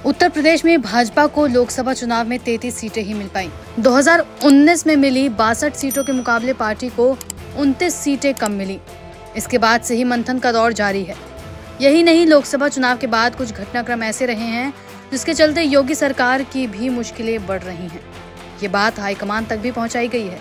उत्तर प्रदेश में भाजपा को लोकसभा चुनाव में 33 सीटें ही मिल पाईं। 2019 में मिली 62 सीटों के मुकाबले पार्टी को 29 सीटें कम मिली। इसके बाद से ही मंथन का दौर जारी है। यही नहीं, लोकसभा चुनाव के बाद कुछ घटनाक्रम ऐसे रहे हैं जिसके चलते योगी सरकार की भी मुश्किलें बढ़ रही हैं। ये बात हाईकमान तक भी पहुंचाई गई है।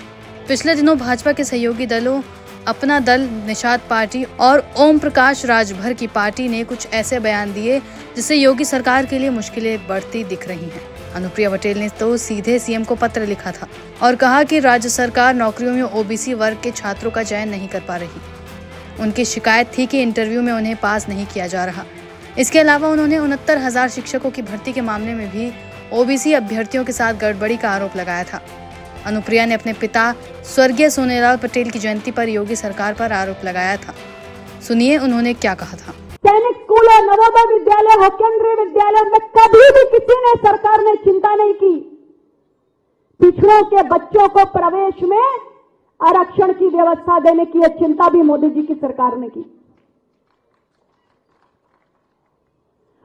पिछले दिनों भाजपा के सहयोगी दलों अपना दल, निषाद पार्टी और ओम प्रकाश राजभर की पार्टी ने कुछ ऐसे बयान दिए जिससे योगी सरकार के लिए मुश्किलें बढ़ती दिख रही हैं। अनुप्रिया पटेल ने तो सीधे सीएम को पत्र लिखा था और कहा कि राज्य सरकार नौकरियों में ओबीसी वर्ग के छात्रों का चयन नहीं कर पा रही। उनकी शिकायत थी कि इंटरव्यू में उन्हें पास नहीं किया जा रहा। इसके अलावा उन्होंने 69,000 शिक्षकों की भर्ती के मामले में भी ओबीसी अभ्यर्थियों के साथ गड़बड़ी का आरोप लगाया था। अनुप्रिया ने अपने पिता स्वर्गीय सोनेलाल पटेल की जयंती पर योगी सरकार पर आरोप लगाया था। सुनिए उन्होंने क्या कहा था। सैनिक स्कूल और नवोदय विद्यालय और केंद्रीय विद्यालय में कभी भी किसी ने, सरकार ने चिंता नहीं की। पिछड़ों के बच्चों को प्रवेश में आरक्षण की व्यवस्था देने की चिंता भी मोदी जी की सरकार ने की।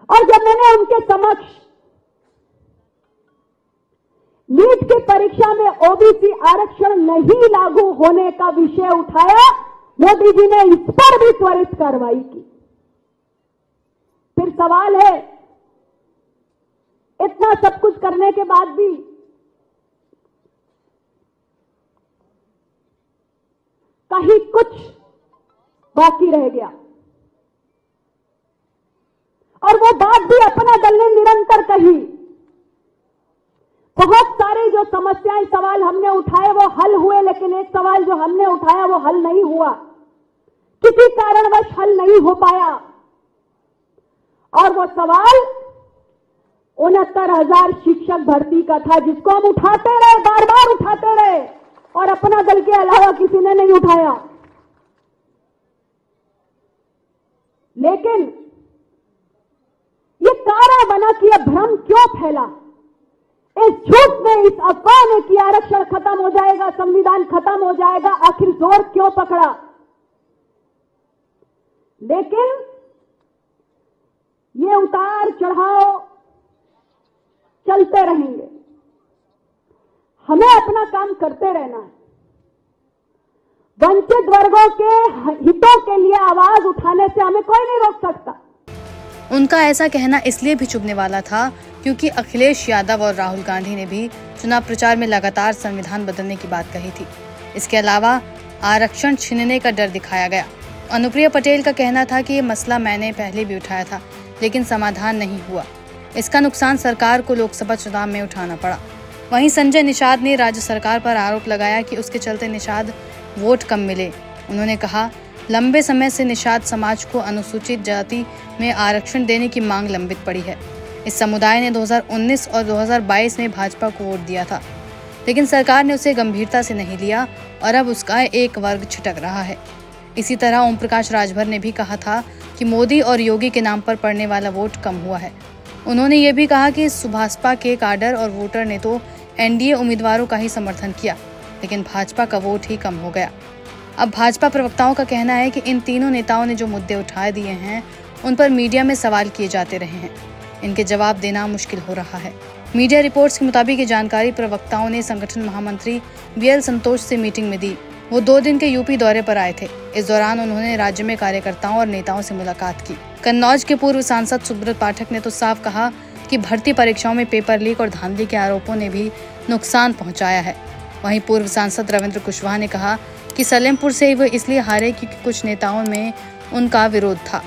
और जब मैंने उनके समक्ष नीट की परीक्षा में ओबीसी आरक्षण नहीं लागू होने का विषय उठाया, मोदी जी ने इस पर भी त्वरित कार्रवाई की। फिर सवाल है, इतना सब कुछ करने के बाद भी कहीं कुछ बाकी रह गया। और वो बात भी अपना दल ने निरंतर कही। बहुत सारे जो समस्याएं, सवाल हमने उठाए वो हल हुए, लेकिन एक सवाल जो हमने उठाया वो हल नहीं हुआ, किसी कारणवश हल नहीं हो पाया। और वो सवाल 69,000 शिक्षक भर्ती का था, जिसको हम उठाते रहे, बार बार उठाते रहे, और अपना दल के अलावा किसी ने नहीं उठाया। लेकिन ये कारण बना कि यह भ्रम क्यों फैला। इस झूठ ने, इस अफवाह ने कि आरक्षण खत्म हो जाएगा, संविधान खत्म हो जाएगा, आखिर जोर क्यों पकड़ा। लेकिन ये उतार चढ़ाव चलते रहेंगे। हमें अपना काम करते रहना है। वंचित वर्गों के हितों के लिए आवाज उठाने से हमें कोई नहीं रोक सकता। उनका ऐसा कहना इसलिए भी चुभने वाला था क्योंकि अखिलेश यादव और राहुल गांधी ने भी चुनाव प्रचार में लगातार संविधान बदलने की बात कही थी। इसके अलावा आरक्षण छीनने का डर दिखाया गया। अनुप्रिया पटेल का कहना था कि ये मसला मैंने पहले भी उठाया था, लेकिन समाधान नहीं हुआ। इसका नुकसान सरकार को लोकसभा चुनाव में उठाना पड़ा। वहीं संजय निषाद ने राज्य सरकार पर आरोप लगाया कि उसके चलते निषाद वोट कम मिले। उन्होंने कहा, लंबे समय से निषाद समाज को अनुसूचित जाति में आरक्षण देने की मांग लंबित पड़ी है। इस समुदाय ने 2019 और 2022 में भाजपा को वोट दिया था, लेकिन सरकार ने उसे गंभीरता से नहीं लिया और अब उसका एक वर्ग छिटक रहा है। इसी तरह ओम प्रकाश राजभर ने भी कहा था कि मोदी और योगी के नाम पर पड़ने वाला वोट कम हुआ है। उन्होंने ये भी कहा कि सुभाषपा के काडर और वोटर ने तो एनडीए उम्मीदवारों का ही समर्थन किया, लेकिन भाजपा का वोट ही कम हो गया। अब भाजपा प्रवक्ताओं का कहना है कि इन तीनों नेताओं ने जो मुद्दे उठा दिए हैं, उन पर मीडिया में सवाल किए जाते रहे हैं। इनके जवाब देना मुश्किल हो रहा है। मीडिया रिपोर्ट्स के मुताबिक ये जानकारी प्रवक्ताओं ने संगठन महामंत्री बीएल संतोष से मीटिंग में दी। वो 2 दिन के यूपी दौरे पर आए थे। इस दौरान उन्होंने राज्य में कार्यकर्ताओं और नेताओं से मुलाकात की। कन्नौज के पूर्व सांसद सुब्रत पाठक ने तो साफ कहा कि भर्ती परीक्षाओं में पेपर लीक और धांधली के आरोपों ने भी नुकसान पहुँचाया है। वहीं पूर्व सांसद रविंद्र कुशवाहा ने कहा कि सलेमपुर से वो इसलिए हारे क्योंकि कुछ नेताओं में उनका विरोध था।